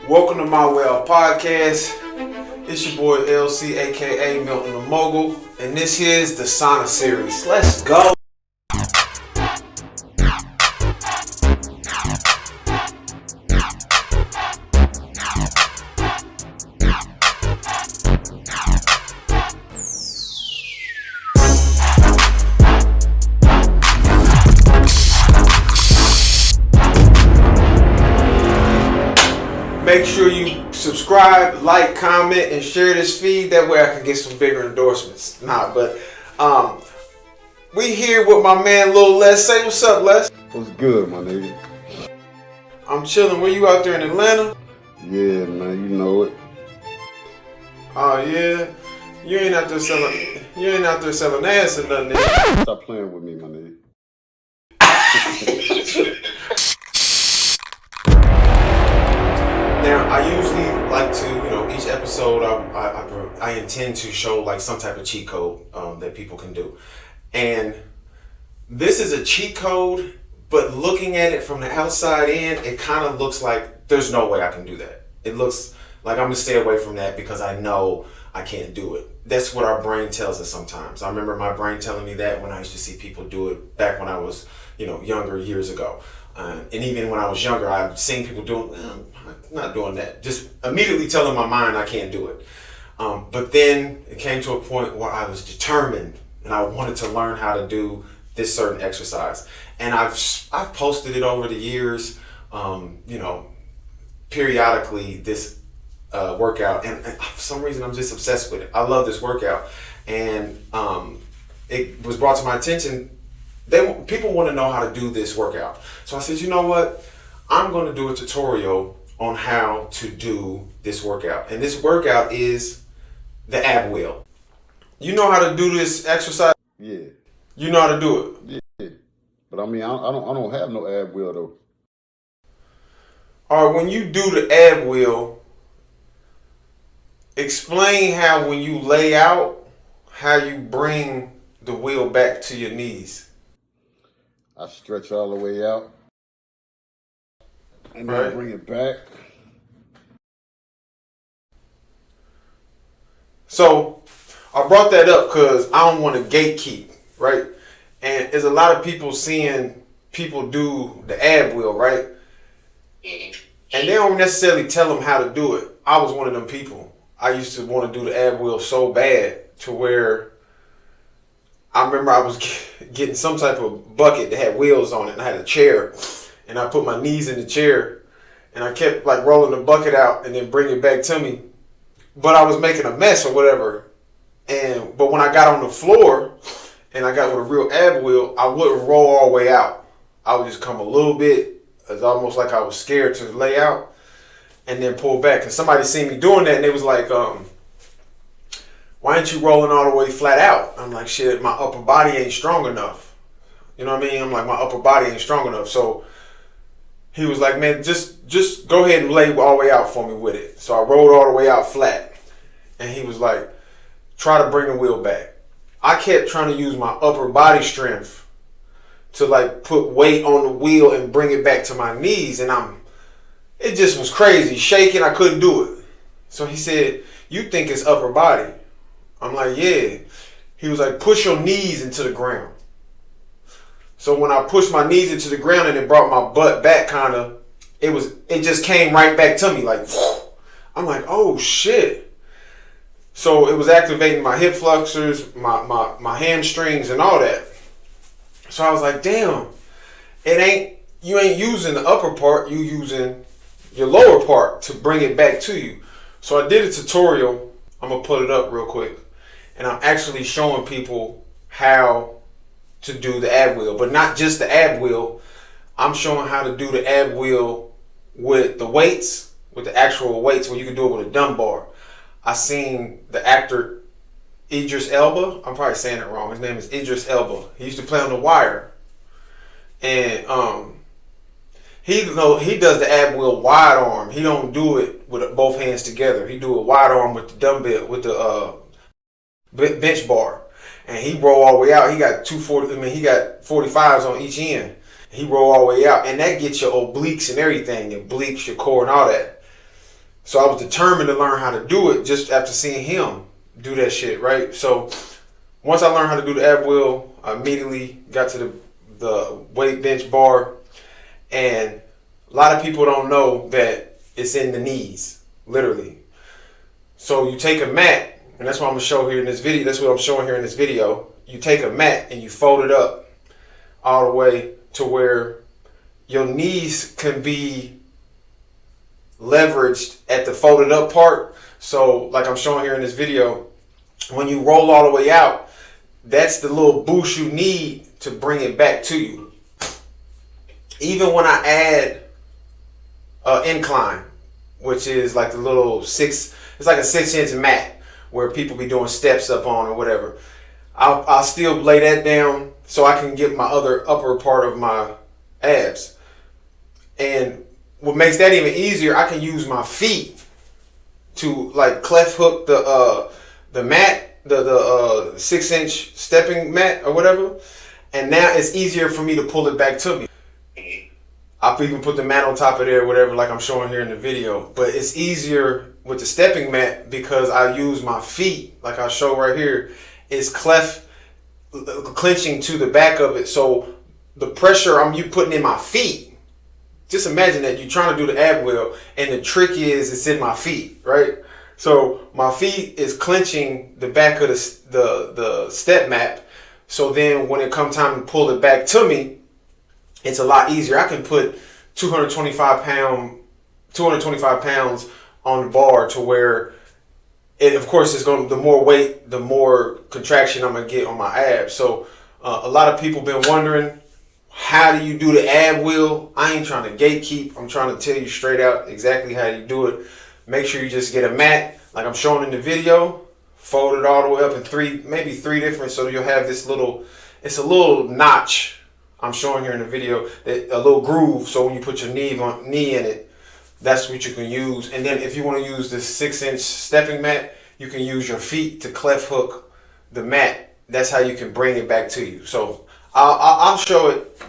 Welcome to My Well Podcast. It's your boy LC, aka Milton-Da-Mogul, and this here is the Sauna Series. Let's go. Make sure you subscribe, like, comment, and share this feed. That way I can get some bigger endorsements. We here with my man Lil Les. Say what's up, Les. What's good, my nigga? I'm chilling. Where you out there in Atlanta? Yeah, man, you know it. Oh yeah. You ain't out there selling ass or nothing. Nigga. Stop playing with me, my nigga. Now, I usually like to, each episode I intend to show like some type of cheat code that people can do. And this is a cheat code, but looking at it from the outside in, it kind of looks like there's no way I can do that. It looks like I'm going to stay away from that because I know I can't do it. That's what our brain tells us sometimes. I remember my brain telling me that when I used to see people do it back when I was, younger years ago. And even when I was younger, I've seen people doing, I'm not doing that. Just immediately telling my mind I can't do it. But then it came to a point where I was determined and I wanted to learn how to do this certain exercise. And I've posted it over the years, periodically this workout. And for some reason, I'm just obsessed with it. I love this workout. And it was brought to my attention. People want to know how to do this workout. So I said, you know what? I'm going to do a tutorial on how to do this workout. And this workout is the ab wheel. You know how to do this exercise? Yeah. You know how to do it? Yeah. But I mean, I don't have no ab wheel though. All right, when you do the ab wheel, explain how when you lay out, how you bring the wheel back to your knees. I stretch all the way out. And then I bring it back. So I brought that up because I don't want to gatekeep, right? And there's a lot of people seeing people do the ab wheel, right? And they don't necessarily tell them how to do it. I was one of them people. I used to want to do the ab wheel so bad to where I remember I was getting some type of bucket that had wheels on it, and I had a chair, and I put my knees in the chair, and I kept like rolling the bucket out and then bring it back to me. But I was making a mess or whatever. But when I got on the floor and I got with a real ab wheel, I wouldn't roll all the way out. I would just come a little bit. It's almost like I was scared to lay out and then pull back. And somebody seen me doing that and they was like, why ain't you rolling all the way flat out? I'm like, shit, my upper body ain't strong enough. You know what I mean? I'm like, my upper body ain't strong enough. So he was like, man, just go ahead and lay all the way out for me with it. So I rolled all the way out flat. And he was like, try to bring the wheel back. I kept trying to use my upper body strength to like put weight on the wheel and bring it back to my knees. And it just was crazy. Shaking, I couldn't do it. So he said, you think it's upper body? I'm like, yeah. He was like, push your knees into the ground. So when I pushed my knees into the ground and it brought my butt back kind of, it just came right back to me like, whoo. I'm like, oh shit. So it was activating my hip flexors, my hamstrings and all that. So I was like, damn, you ain't using the upper part, you using your lower part to bring it back to you. So I did a tutorial. I'm gonna put it up real quick. And I'm actually showing people how to do the ab wheel, but not just the ab wheel. I'm showing how to do the ab wheel with the weights, with the actual weights, where you can do it with a dumb bar. I seen the actor Idris Elba. I'm probably saying it wrong. His name is Idris Elba. He used to play on The Wire, and he does the ab wheel wide arm. He don't do it with both hands together. He do it wide arm with the dumbbell, with the bench bar, and he roll all the way out. He got 240. I mean, he got 45s on each end. He roll all the way out, and that gets your obliques and everything, your obliques, your core, and all that. So I was determined to learn how to do it just after seeing him do that shit, right? So once I learned how to do the ab wheel, I immediately got to the weight bench bar. And a lot of people don't know that it's in the knees, literally. So you take a mat, and that's what I'm gonna show here in this video. That's what I'm showing here in this video. You take a mat and you fold it up all the way to where your knees can be leveraged at the folded up part. So like I'm showing here in this video, when you roll all the way out, that's the little boost you need to bring it back to you. Even when I add incline, which is like the little it's like a 6-inch mat where people be doing steps up on or whatever. I'll still lay that down so I can get my upper part of my abs. And what makes that even easier, I can use my feet to like cleft hook the mat, the 6-inch stepping mat or whatever. And now it's easier for me to pull it back to me. I'll even put the mat on top of there or whatever, like I'm showing here in the video. But it's easier with the stepping mat because I use my feet, like I show right here. It's clenching to the back of it. So the pressure you putting in my feet, just imagine that you're trying to do the ab wheel and the trick is it's in my feet, right? So my feet is clenching the back of the step mat. So then when it comes time to pull it back to me, it's a lot easier. I can put 225 pounds on the bar to where it, of course, is going. The more weight, the more contraction I'm gonna get on my abs. So a lot of people been wondering, how do you do the ab wheel? I ain't trying to gatekeep. I'm trying to tell you straight out exactly how you do it. Make sure you just get a mat, like I'm showing in the video. Fold it all the way up in maybe three different. So you'll have this little. It's a little notch. I'm showing here in the video, a little groove, so when you put your knee in it, that's what you can use. And then if you want to use this 6-inch stepping mat, you can use your feet to cleft hook the mat. That's how you can bring it back to you. So I'll show it.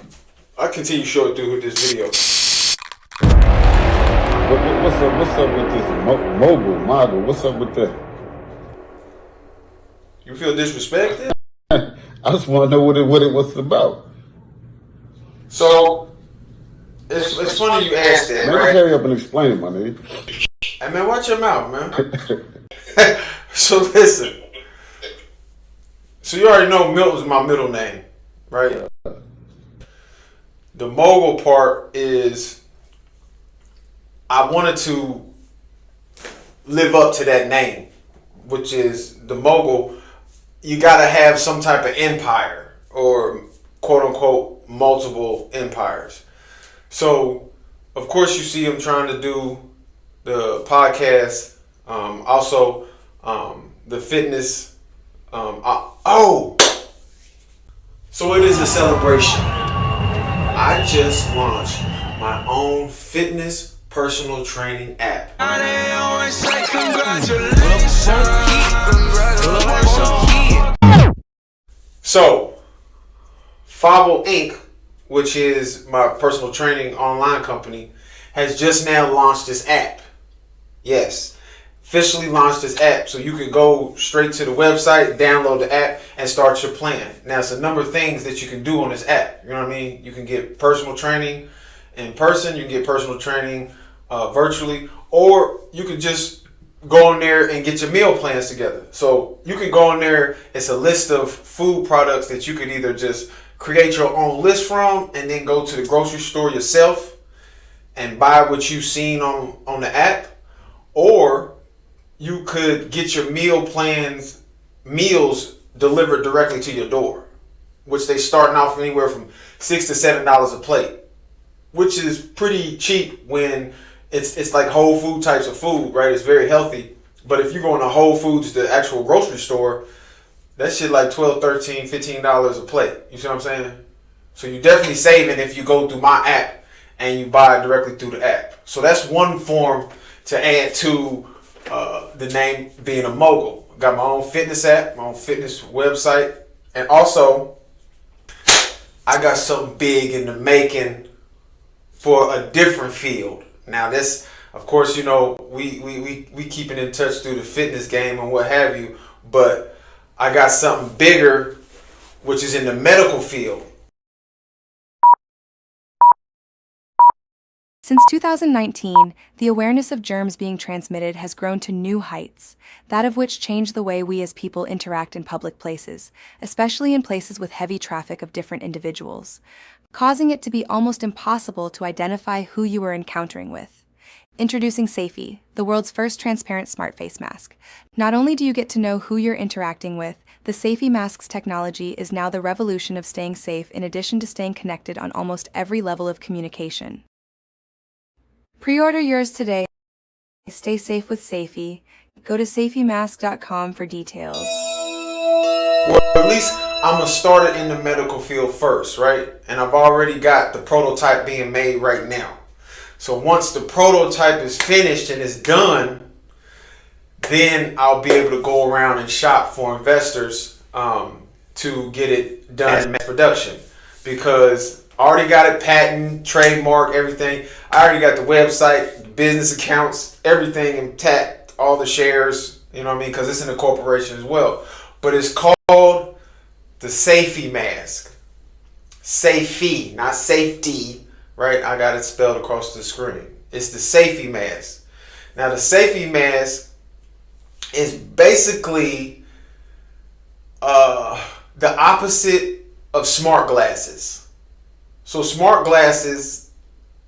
I'll continue to show it through this video. What's up with this mogul? What's up with that? You feel disrespected? I just want to know what it was about. So, it's funny you asked that, man, right? Hurry up and explain it, my nigga. Hey, man, watch your mouth, man. So, listen. So, you already know Milton's my middle name, right? The mogul part is I wanted to live up to that name, which is the mogul. You got to have some type of empire or quote-unquote multiple empires. So, of course, you see him trying to do the podcast, also the fitness. So it is a celebration. I just launched my own fitness personal training app. So, Fable Inc., which is my personal training online company, has just now launched this app. Yes, officially launched this app. So you can go straight to the website, download the app, and start your plan. Now, it's a number of things that you can do on this app. You know what I mean? You can get personal training in person. You can get personal training virtually. Or you can just go in there and get your meal plans together. So you can go in there. It's a list of food products that you could either just create your own list from and then go to the grocery store yourself and buy what you've seen on the app. Or you could get your meals delivered directly to your door, which they starting off anywhere from $6 to $7 a plate, which is pretty cheap when it's like whole food types of food, right? It's very healthy. But if you go into Whole Foods, the actual grocery store, that shit like $12, $13, $15 a plate. You see what I'm saying? So you're definitely saving if you go through my app and you buy it directly through the app. So that's one form to add to the name being a mogul. Got my own fitness app, my own fitness website, and also I got something big in the making for a different field. Now this Of course, we keeping in touch through the fitness game and what have you. But I got something bigger, which is in the medical field. Since 2019, the awareness of germs being transmitted has grown to new heights, that of which changed the way we as people interact in public places, especially in places with heavy traffic of different individuals, causing it to be almost impossible to identify who you are encountering with. Introducing Safety, the world's first transparent smart face mask. Not only do you get to know who you're interacting with, the Safety mask's technology is now the revolution of staying safe in addition to staying connected on almost every level of communication. Pre-order yours today. Stay safe with Safety. Go to safetymask.com for details. Well, at least I'm going to start it in the medical field first, right? And I've already got the prototype being made right now. So once the prototype is finished and it's done, then I'll be able to go around and shop for investors to get it done in mass production. Because I already got it patent, trademark, everything. I already got the website, business accounts, everything intact, all the shares, you know what I mean? Because it's in a corporation as well. But it's called the Safety mask. Safety, not safety, right? I got it spelled across the screen. It's the Safety mask. Now, the Safety mask is basically the opposite of smart glasses. So smart glasses,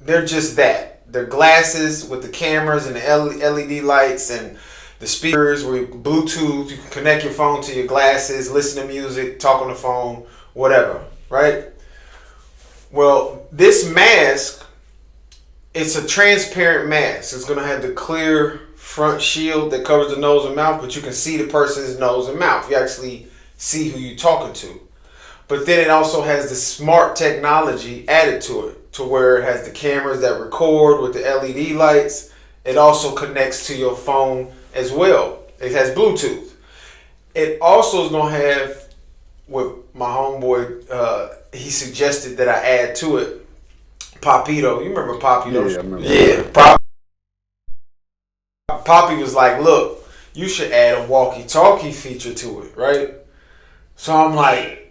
they're just that. They're glasses with the cameras and the LED lights and the speakers with Bluetooth. You can connect your phone to your glasses, listen to music, talk on the phone, whatever, right? Well, this mask, it's a transparent mask. It's going to have the clear front shield that covers the nose and mouth, but you can see the person's nose and mouth. You actually see who you're talking to. But then it also has the smart technology added to it, to where it has the cameras that record with the LED lights. It also connects to your phone as well. It has Bluetooth. It also is going to have, what my homeboy, he suggested that I add to it, Papito. You remember Papito? Yeah, I remember. Yeah, Poppy was like, look, you should add a walkie-talkie feature to it, right? So I'm like,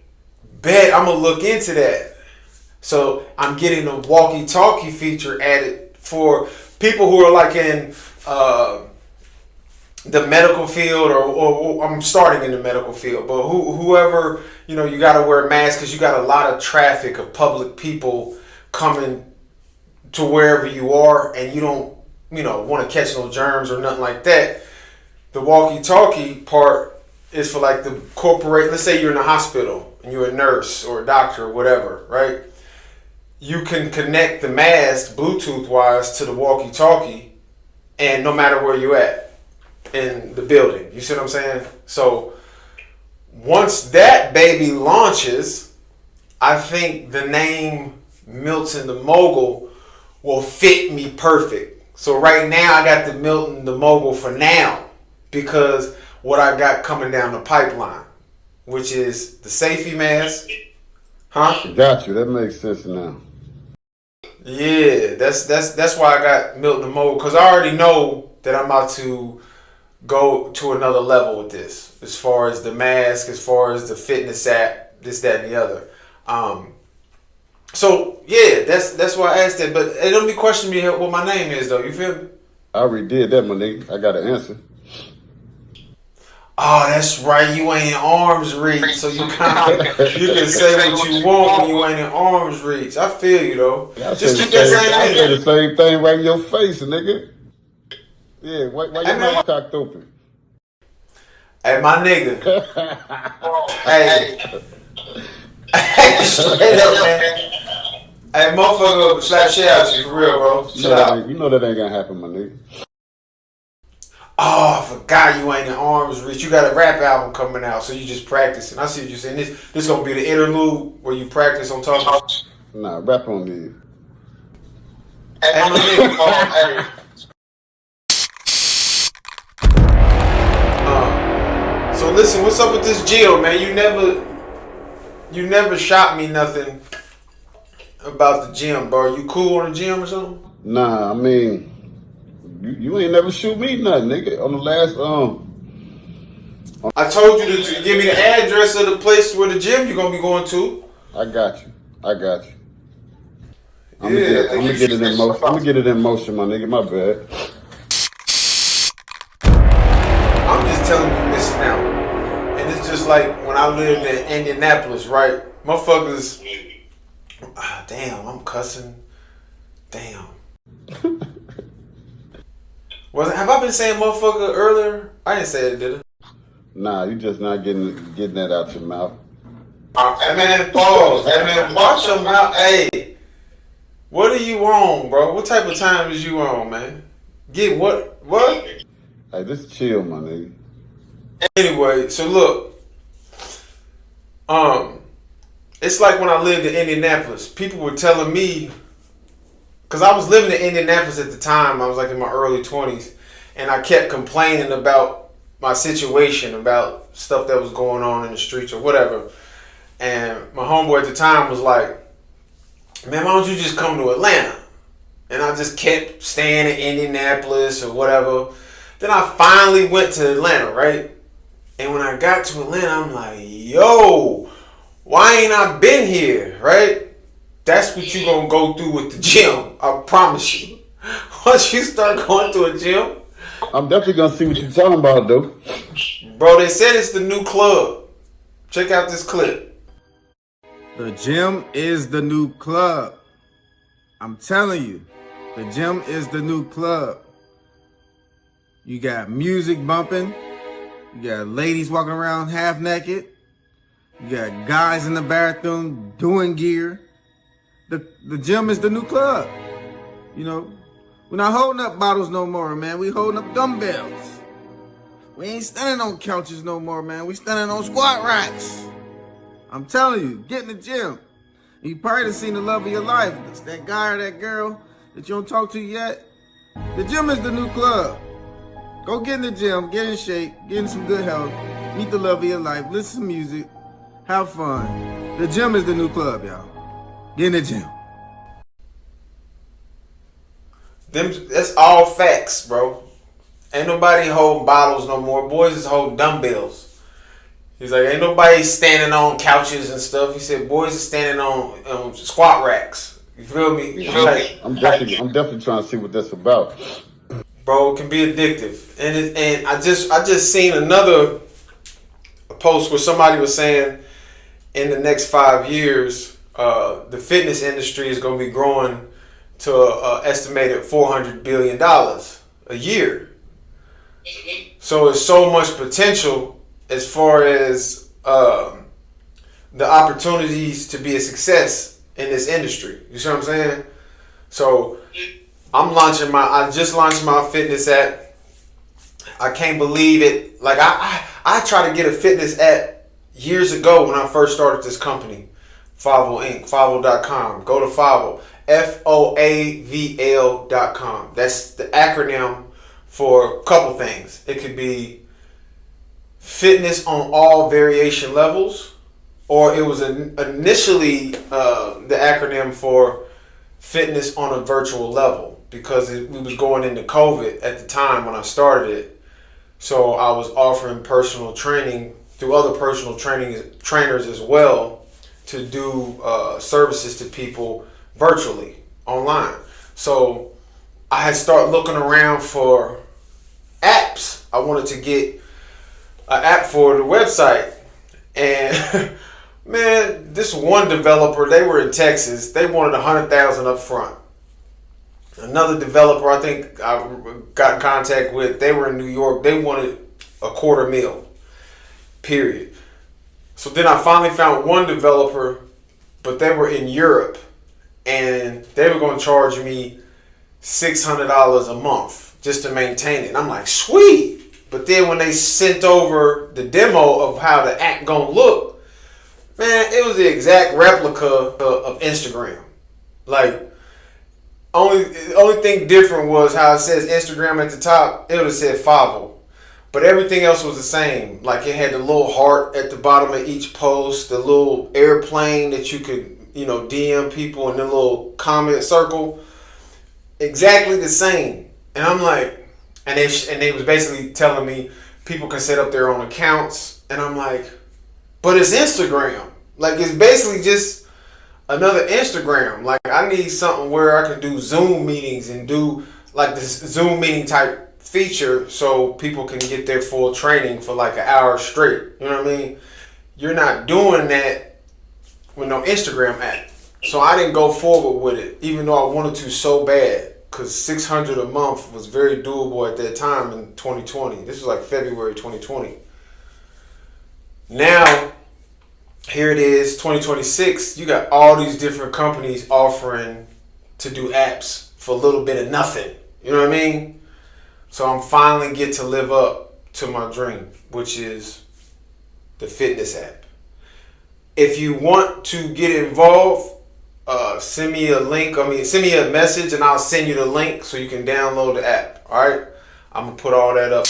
bet I'm gonna look into that. So I'm getting a walkie-talkie feature added for people who are like in the medical field, or I'm starting in the medical field, but whoever, you got to wear a mask because you got a lot of traffic of public people coming to wherever you are, and you don't, want to catch no germs or nothing like that. The walkie-talkie part is for like the corporate. Let's say you're in a hospital and you're a nurse or a doctor or whatever, right? You can connect the mask Bluetooth wise to the walkie-talkie, and no matter where you're at in the building, you see what I'm saying? So once that baby launches, I think the name Milton-Da-Mogul will fit me perfect. So right now I got the Milton-Da-Mogul for now, because what I got coming down the pipeline, which is the Safety mask. Huh? Got you. That makes sense now. Yeah, that's why I got Milton-Da-Mogul, because I already know that I'm about to go to another level with this, as far as the mask, as far as the fitness app, this, that, and the other. So yeah, that's why I asked that. But it don't be questioning me what my name is, though. You feel me? I already did that, my nigga. I got an answer. Oh, that's right. You ain't in arm's reach, so you can say what you want when you ain't in arm's reach. I feel you though. Just keep that same I energy. said the same thing right in your face, nigga. Yeah, why your mouth cocked open? Hey, my nigga. Hey, straight up, man. Hey, motherfucker, slap shit out you for real, bro. Chill out. You know that ain't gonna happen, my nigga. Oh, I forgot you ain't in arm's reach. You got a rap album coming out, so you just practicing. I see what you're saying. This gonna be the interlude where you practice on top. Nah, rap on me. Hey, my nigga. So listen, what's up with this Geo, man? You never shot me nothing about the gym, bro. You cool on the gym or something? Nah, I mean, You ain't never shoot me nothing, nigga. On the last I told you to give me the address of the place where the gym you're gonna be going to. I got you. I'm Yeah, gonna get it in motion. I'm gonna get it in motion, my nigga. My bad. I'm just telling you missing out. And it's just like when I lived in Indianapolis, right? Motherfuckers. Damn, I'm cussing. Damn. Have I been saying motherfucker earlier? I didn't say it, did I? Nah, you just not getting that out your mouth. Hey man, pause. Hey man, watch your mouth. Hey, what are you on, bro? What type of time is you on, man? Get what? What? Hey, just chill, my nigga. Anyway, so look. It's like when I lived in Indianapolis, people were telling me, because I was living in Indianapolis at the time, I was like in my early 20s, and I kept complaining about my situation, about stuff that was going on in the streets or whatever. And my homeboy at the time was like, man, why don't you just come to Atlanta? And I just kept staying in Indianapolis or whatever. Then I finally went to Atlanta, right? And when I got to Atlanta, I'm like, yo, why ain't I been here, right? That's what you gonna go through with the gym, I promise you. Once you start going to a gym, I'm definitely gonna see what you're talking about, though. bro, they said it's the new club. Check out this clip. The gym is the new club. I'm telling you, the gym is the new club. You got music bumping. You got ladies walking around half naked. You got guys in the bathroom doing gear. The gym is the new club. You know, we're not holding up bottles no more, man. We holding up dumbbells. We ain't standing on couches no more, man. We standing on squat racks. I'm telling you, get in the gym. You probably done seen the love of your life. It's that guy or that girl that you don't talk to yet. The gym is the new club. Go get in the gym, get in shape, get in some good health, meet the love of your life, listen to music, have fun. The gym is the new club, y'all. Get in the gym. That's all facts, bro. Ain't nobody holding bottles no more. Boys is holding dumbbells. He's like, ain't nobody standing on couches and stuff. He said, boys are standing on squat racks. You feel me? Yeah, I'm definitely trying to see what that's about. Bro, it can be addictive. And I just seen another post where somebody was saying in the next 5 years, the fitness industry is going to be growing to an estimated $400 billion a year. So it's so much potential as far as the opportunities to be a success in this industry. You see what I'm saying? So I just launched my fitness app. I can't believe it. Like I tried to get a fitness app years ago when I first started this company, Fovel Inc., Fovel.com. Go to Fovel, FOAVL.com. That's the acronym for a couple things. It could be fitness on all variation levels, or it was initially the acronym for fitness on a virtual level, because we was going into COVID at the time when I started it. So I was offering personal training through other personal trainers as well to do services to people virtually online. So I had started looking around for apps. I wanted to get an app for the website, and man, this one developer, they were in Texas, they wanted $100,000 up front. Another developer I think I got in contact with, they were in New York, they wanted $250,000, period. So then I finally found one developer, but they were in Europe, and they were going to charge me $600 a month just to maintain it. And I'm like, sweet. But then when they sent over the demo of how the app gonna look, man, it was the exact replica of Instagram. Like, the only thing different was how it says Instagram at the top. It would have said Fovel, but everything else was the same. Like, it had the little heart at the bottom of each post, the little airplane that you could, DM people, and the little comment circle. Exactly the same. And I'm like, and they was basically telling me people can set up their own accounts. And I'm like, but it's Instagram. Like, it's basically just another Instagram. Like, I need something where I can do Zoom meetings and do like this Zoom meeting type feature so people can get their full training for like an hour straight. You know what I mean? You're not doing that with no Instagram app. So I didn't go forward with it, even though I wanted to so bad, because $600 a month was very doable at that time in 2020. This was like February 2020. Now, here it is, 2026. You got all these different companies offering to do apps for a little bit of nothing. You know what I mean? So I'm finally get to live up to my dream, which is the fitness app. If you want to get involved, send me a link. Send me a message and I'll send you the link so you can download the app. All right? I'm going to put all that up.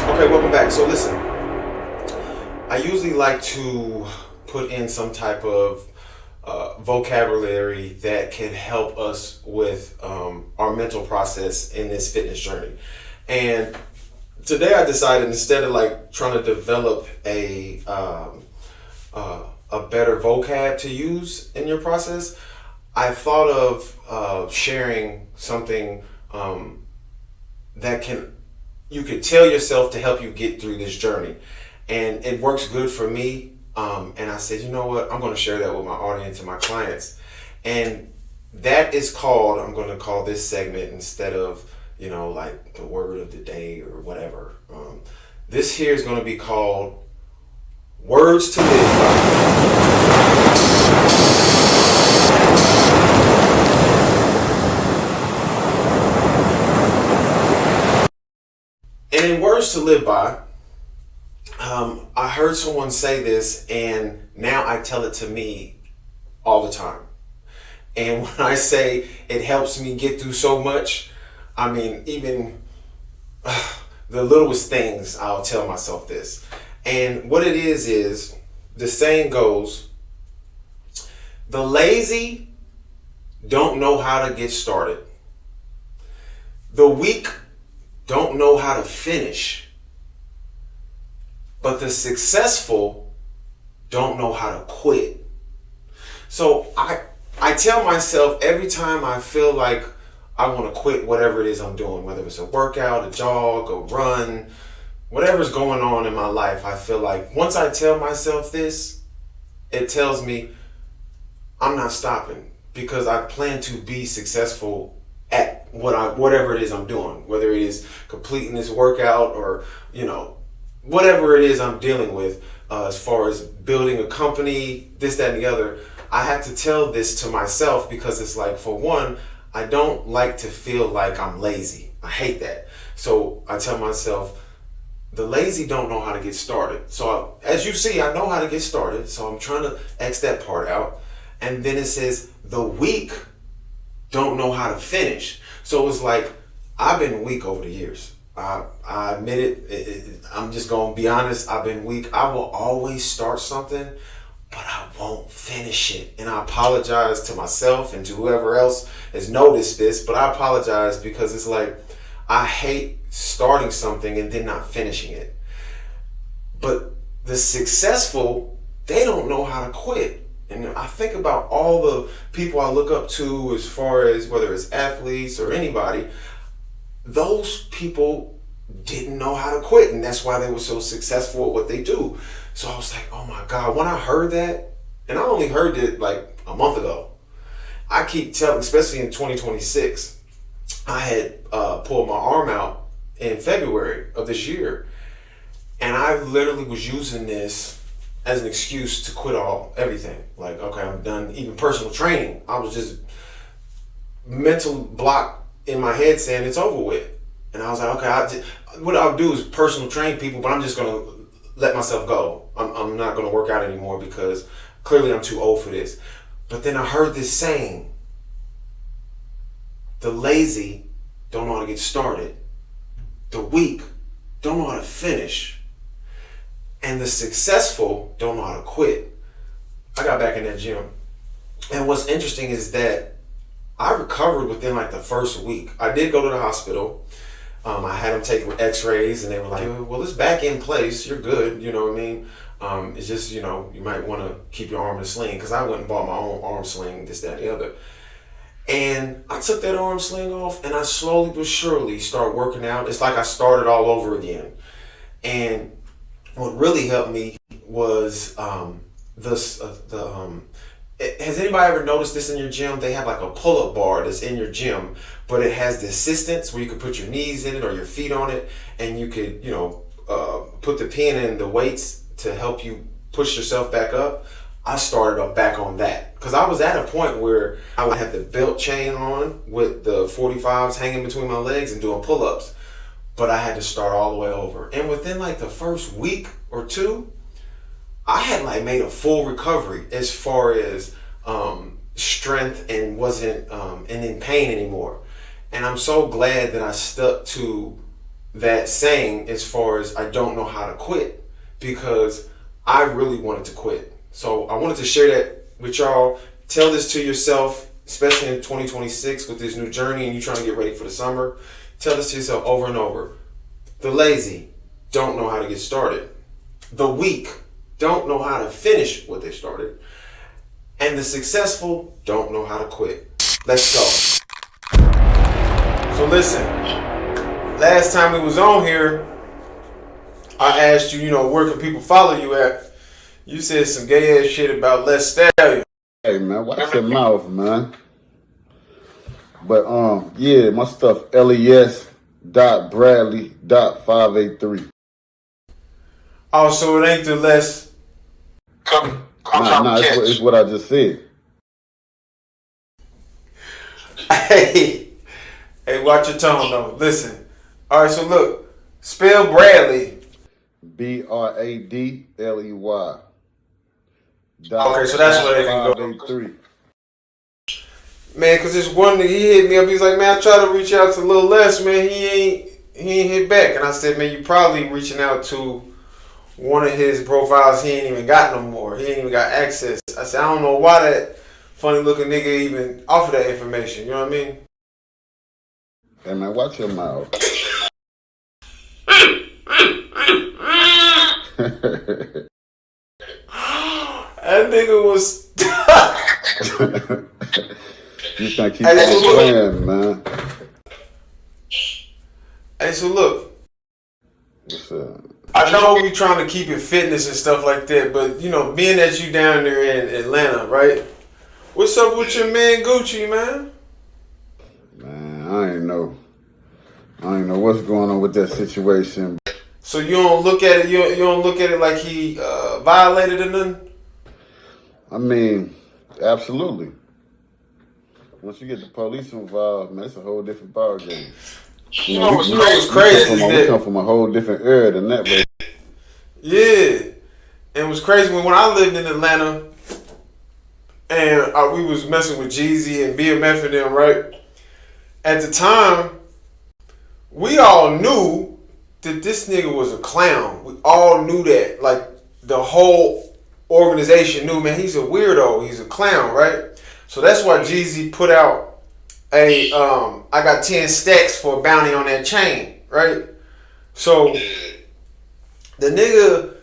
Okay, welcome back. So listen, I usually like to put in some type of vocabulary that can help us with our mental process in this fitness journey. And today I decided, instead of like trying to develop a better vocab to use in your process, I thought of sharing something that you could tell yourself to help you get through this journey. And it works good for me. And I said, you know what? I'm going to share that with my audience and my clients. And that is called, I'm going to call this segment, instead of, like the word of the day or whatever. This here is going to be called Words to Live By. And in Words to Live By, I heard someone say this, and now I tell it to me all the time. And when I say it helps me get through so much, I mean, even the littlest things, I'll tell myself this. And what it is the saying goes, the lazy don't know how to get started. The weak don't know how to finish. But the successful don't know how to quit. So I tell myself every time I feel like I want to quit whatever it is I'm doing, whether it's a workout, a jog, a run, whatever's going on in my life, I feel like once I tell myself this, it tells me I'm not stopping, because I plan to be successful at whatever it is I'm doing, whether it is completing this workout or, whatever it is I'm dealing with, as far as building a company, this, that, and the other. I have to tell this to myself, because it's like, for one, I don't like to feel like I'm lazy. I hate that. So I tell myself, the lazy don't know how to get started. So as you see, I know how to get started. So I'm trying to X that part out. And then it says, the weak don't know how to finish. So it's like, I've been weak over the years. I admit it. I'm just going to be honest. I've been weak. I will always start something, but I won't finish it. And I apologize to myself and to whoever else has noticed this, but I apologize, because it's like, I hate starting something and then not finishing it. But the successful, they don't know how to quit. And I think about all the people I look up to, as far as whether it's athletes or anybody, those people didn't know how to quit, and that's why they were so successful at what they do. So I was like, oh my God, when I heard that, and I only heard it like a month ago, I keep telling, especially in 2026, I had pulled my arm out in February of this year, and I literally was using this as an excuse to quit everything. Like, okay, I'm done. Even personal training, I was just mental block in my head saying it's over with. And I was like, okay, what I'll do is personal train people, but I'm just going to let myself go. I'm not going to work out anymore, because clearly I'm too old for this. But then I heard this saying, the lazy don't know how to get started. The weak don't know how to finish. And the successful don't know how to quit. I got back in that gym. And what's interesting is that I recovered within like the first week. I did go to the hospital. I had them take x-rays and they were like, well, it's back in place. You're good. You know what I mean? It's just, you know, you might want to keep your arm in a sling, because I went and bought my own arm sling, this, that, and the other. And I took that arm sling off and I slowly but surely started working out. It's like I started all over again. And what really helped me was has anybody ever noticed this in your gym? They have like a pull-up bar that's in your gym, but it has the assistance where you could put your knees in it or your feet on it, and you could, you know, put the pin in the weights to help you push yourself back up. I started up back on that because I was at a point where I would have the belt chain on with the 45s hanging between my legs and doing pull-ups, but I had to start all the way over. And within like the first week or two, I had like made a full recovery as far as strength and wasn't and in pain anymore. And I'm so glad that I stuck to that saying as far as I don't know how to quit, because I really wanted to quit. So I wanted to share that with y'all. Tell this to yourself, especially in 2026 with this new journey and you trying to get ready for the summer. Tell this to yourself over and over. The lazy don't know how to get started. The weak don't know how to finish what they started. And the successful don't know how to quit. Let's go. So listen, last time we was on here, I asked you, you know, where can people follow you at? You said some gay ass shit about Les Stallion. Hey man, watch your mouth, man. But yeah, my stuff les.bradley.583. Oh, so it ain't the Les. Nah, it's what I just said. Hey, watch your tone though. Listen. All right, so look, spell Bradley. Bradley. Okay, so that's where they can go. 583. Man, cause this one nigga, he hit me up. He's like, man, I tried to reach out to Lil Les, man. He ain't hit back. And I said, man, you probably reaching out to one of his profiles he ain't even got no more. He ain't even got access. I said, I don't know why that funny looking nigga even offered that information. You know what I mean? Hey man, watch your mouth. That nigga was You trying to keep on playing, man. Hey, so look. What's up? I know we trying to keep it fitness and stuff like that, but you know, being that you down there in Atlanta, right? What's up with your man Gucci, man? Man, I ain't know what's going on with that situation. So you don't look at it. You don't look at it like he violated or nothing. I mean, absolutely. Once you get the police involved, man, it's a whole different ball game. You know what's crazy? We come from a whole different era than that, bro. Yeah, and it was crazy when I lived in Atlanta, and we was messing with Jeezy and BMF and them, right? At the time, we all knew that this nigga was a clown. We all knew that. Like, the whole organization knew, man, he's a weirdo. He's a clown, right? So that's why Jeezy put out I got 10 stacks for a bounty on that chain, right? So the nigga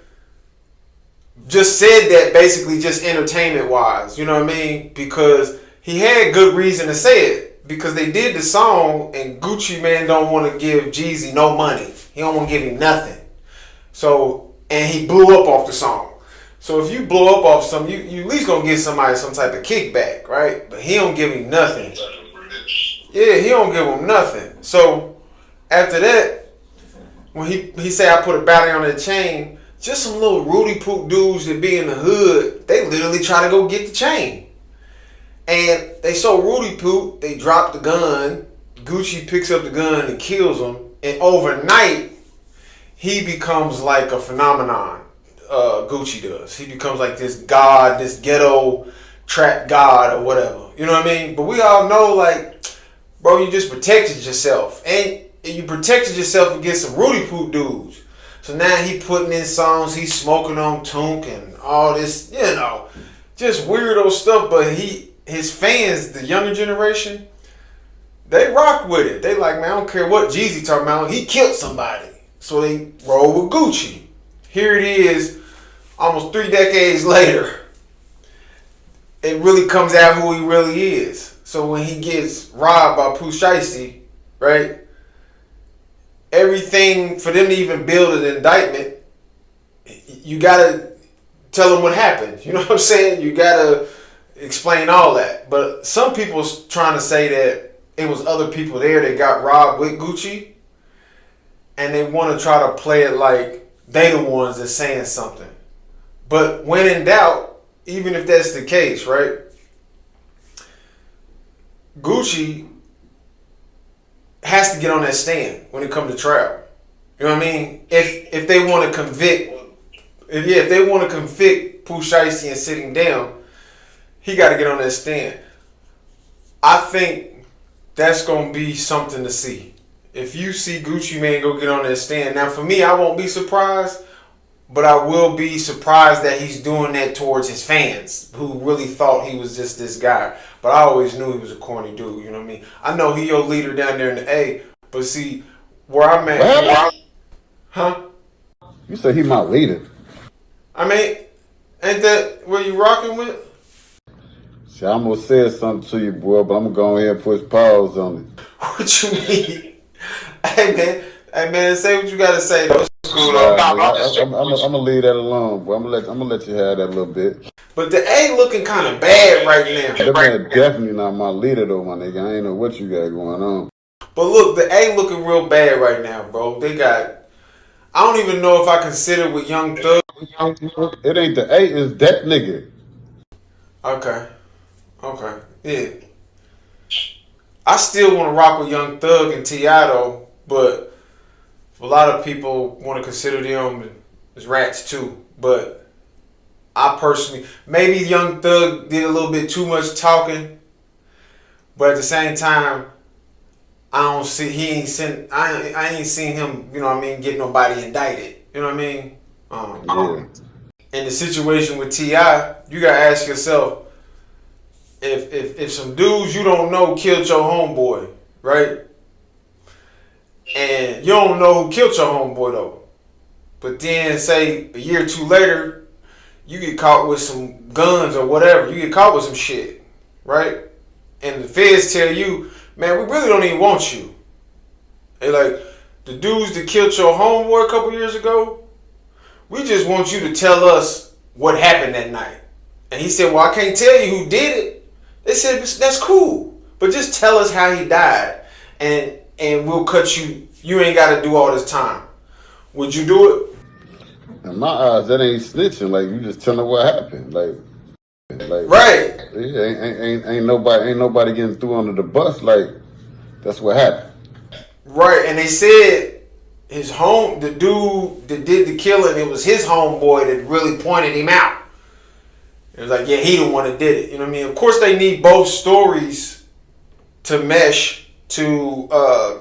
just said that basically just entertainment wise, you know what I mean? Because he had good reason to say it, because they did the song and Gucci Man don't want to give Jeezy no money. He don't want to give him nothing. So, and he blew up off the song. So if you blow up off something, you at least gonna give somebody some type of kickback, right? But he don't give him nothing. Yeah, he don't give him nothing. So after that, when he say I put a bounty on that chain, just some little Rudy Poot dudes that be in the hood, they literally try to go get the chain. And they so Rudy Poot, they drop the gun. Gucci picks up the gun and kills him. And overnight, he becomes like a phenomenon. Gucci does. He becomes like this god, this ghetto trap god or whatever. You know what I mean? But we all know, like, bro, you just protected yourself. And you protected yourself against some Rudy Poot dudes. So now he putting in songs, he's smoking on Tunk and all this, you know, just weirdo stuff. But he his fans, the younger generation, they rock with it. They like, man, I don't care what Jeezy talking about. He killed somebody. So they roll with Gucci. Here it is, almost 3 decades later. It really comes out who he really is. So when he gets robbed by Pooh Shiesty, right? Everything for them to even build an indictment, you gotta tell them what happened. You know what I'm saying? You gotta explain all that. But some people's trying to say that it was other people there that got robbed with Gucci, and they want to try to play it like they the ones that's saying something. But when in doubt, even if that's the case, right? Gucci has to get on that stand when it comes to trial. You know what I mean? If they want to convict, if they want to convict Pooh Shiesty and sit him down, he got to get on that stand. I think that's gonna be something to see. If you see Gucci Mane go get on that stand, now for me, I won't be surprised, but I will be surprised that he's doing that towards his fans who really thought he was just this guy. But I always knew he was a corny dude, you know what I mean? I know he your leader down there in the A, but see, where I'm at... Huh? You say he my leader. I mean, ain't that where you rocking with? See, I almost said something to you, boy, but I'm going to go ahead and push pause on it. What you mean? Hey, man, say what you got to say, though. I'm gonna leave that alone, boy. I'm gonna let you have that a little bit. But the A looking kind of bad right now. That man definitely not my leader though, my nigga. I ain't know what you got going on. But look, the A looking real bad right now, bro. They got... I don't even know if I consider with Young Thug. It ain't the A, it's that nigga. Okay, yeah. I still want to rock with Young Thug and T.I. though, but a lot of people want to consider them as rats too. But I personally, maybe Young Thug did a little bit too much talking, but at the same time, I ain't seen him, you know what I mean, get nobody indicted. You know what I mean? Yeah. In the situation with T.I., you gotta ask yourself, if some dudes you don't know killed your homeboy, right? And you don't know who killed your homeboy though. But then say a year or two later, you get caught with some guns or whatever. You get caught with some shit, right? And the feds tell you, man, we really don't even want you. They like, the dudes that killed your homeboy a couple years ago, we just want you to tell us what happened that night. And he said, well, I can't tell you who did it. They said, that's cool. But just tell us how he died. And we'll cut you. You ain't got to do all this time. Would you do it? In my eyes, that ain't snitching. Like, you just telling what happened. Like right. Yeah, ain't nobody getting through under the bus. Like, that's what happened. Right. And they said the dude that did the killing, it was his homeboy that really pointed him out. It was like, yeah, he the one that did it. You know what I mean? Of course, they need both stories to mesh to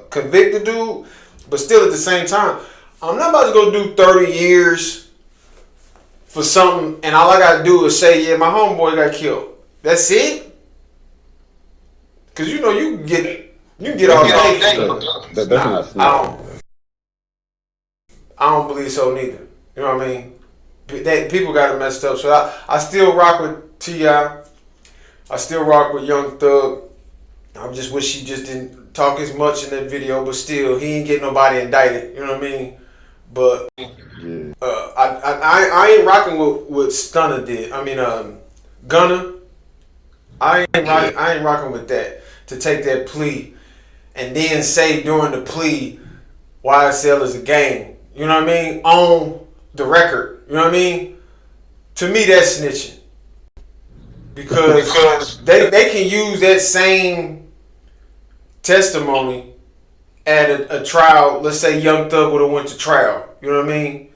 convict the dude, but still at the same time, I'm not about to go do 30 years for something, and all I got to do is say, yeah, my homeboy got killed. That's it? Because you know you can get all day. That's not snitching. I don't believe so neither. You know what I mean? That people got it messed up. So I still rock with T.I. I still rock with Young Thug. I just wish he just didn't talk as much in that video, but still, he ain't getting nobody indicted. You know what I mean? But I ain't rocking with what Stunner did. I mean, Gunner. I ain't rocking with that. To take that plea and then say during the plea, YSL is a gang. You know what I mean? On the record. You know what I mean? To me, that's snitching. Because they can use that same testimony at a trial. Let's say Young Thug would have went to trial. You know what I mean?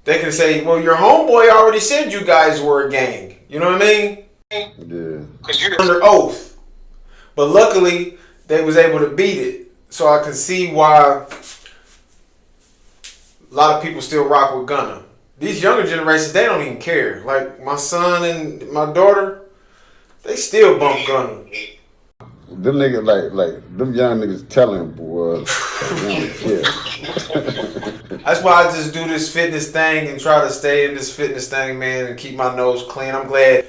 They can say, well, your homeboy already said you guys were a gang. You know what I mean? Yeah. Because you're under oath. But luckily, they was able to beat it. So I can see why a lot of people still rock with Gunna. These younger generations, they don't even care. Like my son and my daughter, They still bump gunning. Them niggas like them young niggas telling boy, they don't care. That's why I just do this fitness thing and try to stay in this fitness thing, man, and keep my nose clean. I'm glad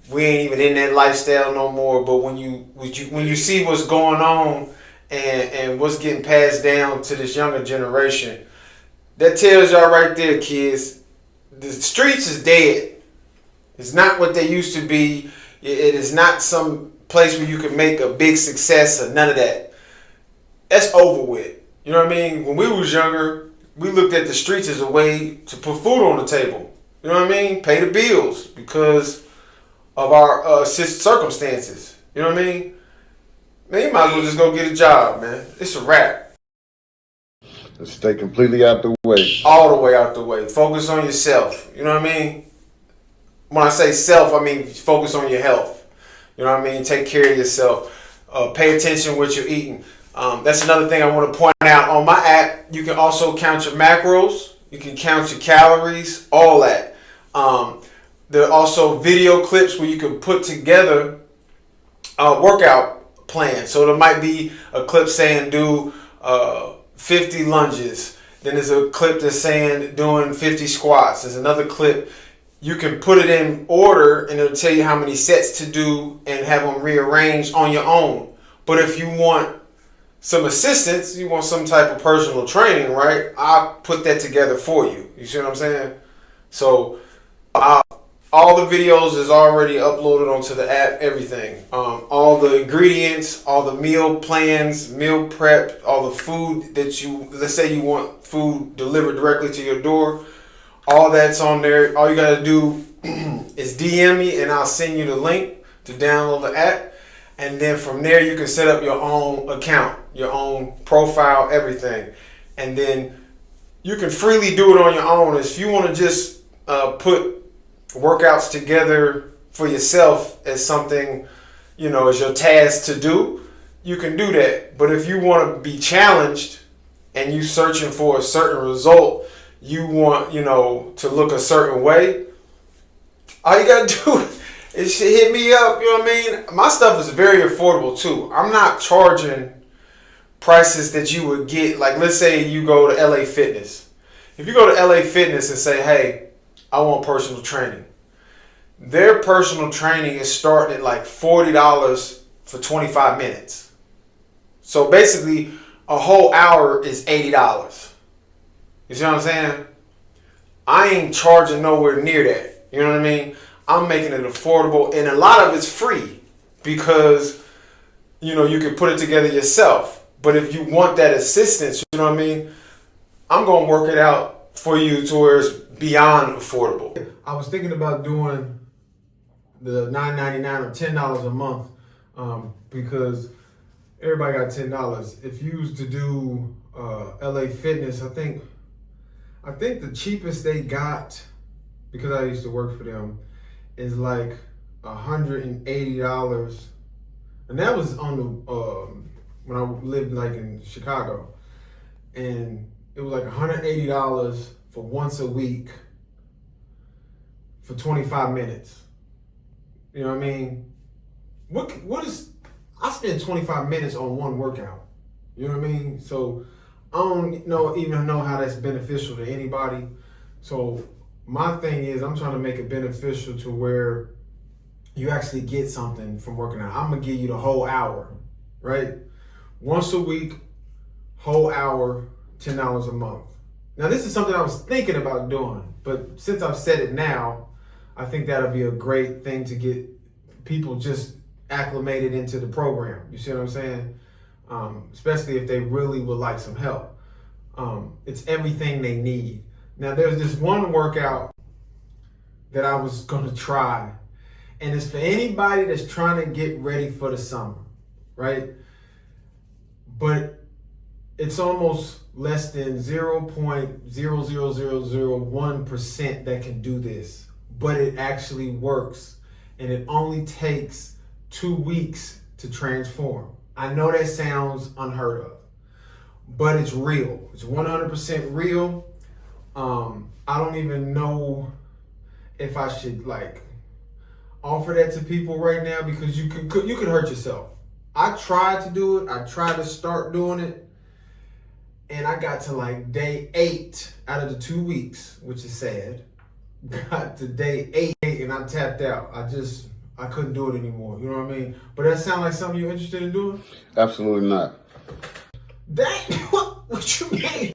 we ain't even in that lifestyle no more. But when you see what's going on and what's getting passed down to this younger generation, that tells y'all right there, kids, the streets is dead. It's not what they used to be. It is not some place where you can make a big success or none of that. That's over with. You know what I mean? When we was younger, we looked at the streets as a way to put food on the table. You know what I mean? Pay the bills because of our circumstances. You know what I mean? Man, you might as well just go get a job, man. It's a wrap. Just stay completely out the way. All the way out the way. Focus on yourself. You know what I mean? When I say self, I mean focus on your health. You know what I mean? Take care of yourself. Pay attention to what you're eating. That's another thing I want to point out. On my app, you can also count your macros. You can count your calories, all that. There are also video clips where you can put together a workout plan. So there might be a clip saying do 50 lunges. Then there's a clip that's saying doing 50 squats. There's another clip. You can put it in order and it'll tell you how many sets to do and have them rearranged on your own. But if you want some assistance, you want some type of personal training, right? I'll put that together for you. You see what I'm saying? So all the videos is already uploaded onto the app, everything. All the ingredients, all the meal plans, meal prep, all the food that let's say you want food delivered directly to your door. All that's on there. All you got to do is DM me and I'll send you the link to download the app. And then from there, you can set up your own account, your own profile, everything. And then you can freely do it on your own. If you want to just put workouts together for yourself as something, as your task to do, you can do that. But if you want to be challenged and you searching for a certain result, you want, to look a certain way, all you got to do is hit me up, you know what I mean? My stuff is very affordable too. I'm not charging prices that you would get, like let's say you go to LA Fitness. If you go to LA Fitness and say, hey, I want personal training, their personal training is starting at like $40 for 25 minutes. So basically a whole hour is $80. You see what I'm saying? I ain't charging nowhere near that. You know what I mean? I'm making it affordable, and a lot of it's free because, you can put it together yourself. But if you want that assistance, you know what I mean? I'm going to work it out for you to where it's beyond affordable. I was thinking about doing the $9.99 or $10 a month because everybody got $10. If you used to do LA Fitness, I think the cheapest they got, because I used to work for them, is like $180, and that was on the when I lived like in Chicago, and it was like $180 for once a week for 25 minutes. You know what I mean? What is? I spend 25 minutes on one workout. You know what I mean? So I don't even know how that's beneficial to anybody. So my thing is I'm trying to make it beneficial to where you actually get something from working out. I'm going to give you the whole hour, right? Once a week, whole hour, $10 a month. Now this is something I was thinking about doing, but since I've said it now, I think that'll be a great thing to get people just acclimated into the program. You see what I'm saying? Especially if they really would like some help. It's everything they need. Now there's this one workout that I was gonna try, and it's for anybody that's trying to get ready for the summer, right? But it's almost less than 0.00001% that can do this, but it actually works, and it only takes 2 weeks to transform. I know that sounds unheard of, but it's real. It's 100% real. I don't even know if I should offer that to people right now because you could hurt yourself. I tried to do it. I tried to start doing it, and I got to like day 8 out of the 2 weeks, which is sad. Got to day 8 and I tapped out. I couldn't do it anymore. You know what I mean? But that sound like something you're interested in doing? Absolutely not. That what you mean?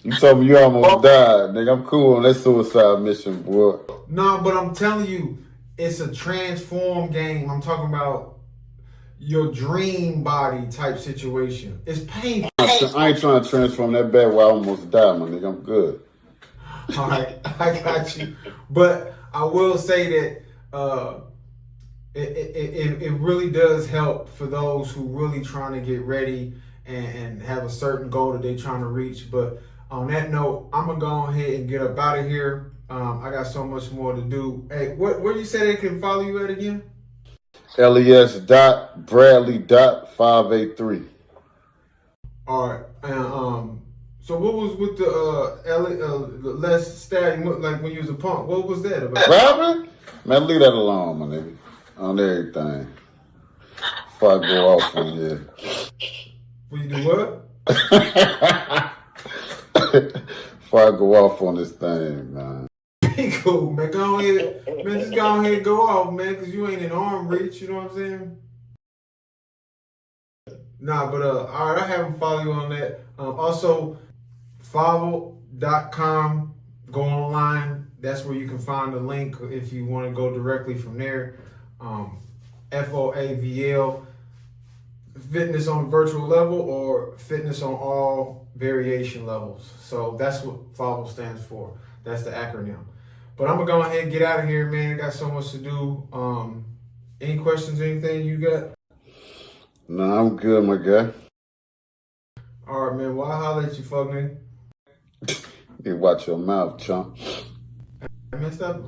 You told me you almost died, nigga. I'm cool on that suicide mission, boy. No, but I'm telling you, it's a transform game. I'm talking about your dream body type situation. It's painful. I ain't trying to transform that bad where I almost died, my nigga. I'm good. All right, I got you. But I will say that it really does help for those who really trying to get ready and have a certain goal that they're trying to reach. But on that note, I'm going to go ahead and get up out of here. I got so much more to do. Hey, where you say they can follow you at again? Les.Bradley.583. All right. So what was with the Les Stallion, like when you was a punk? What was that about? Rapping? Man, leave that alone, my nigga. On everything. Before I go off on here. When you do what? Before I go off on this thing, man. Be cool, man. Go ahead. Man, just go ahead and go off, man, because you ain't in arm reach, you know what I'm saying? Nah, but all right, I have them follow you on that. Also, Favl.com, go online. That's where you can find the link if you want to go directly from there. FOAVL, fitness on a virtual level or fitness on all variation levels. So that's what Favl stands for. That's the acronym. But I'm going to go ahead and get out of here, man. I got so much to do. Any questions, anything you got? No, I'm good, my guy. All right, man. Well, I'll holler at you, fuck nigga. You watch your mouth, chump. I messed up.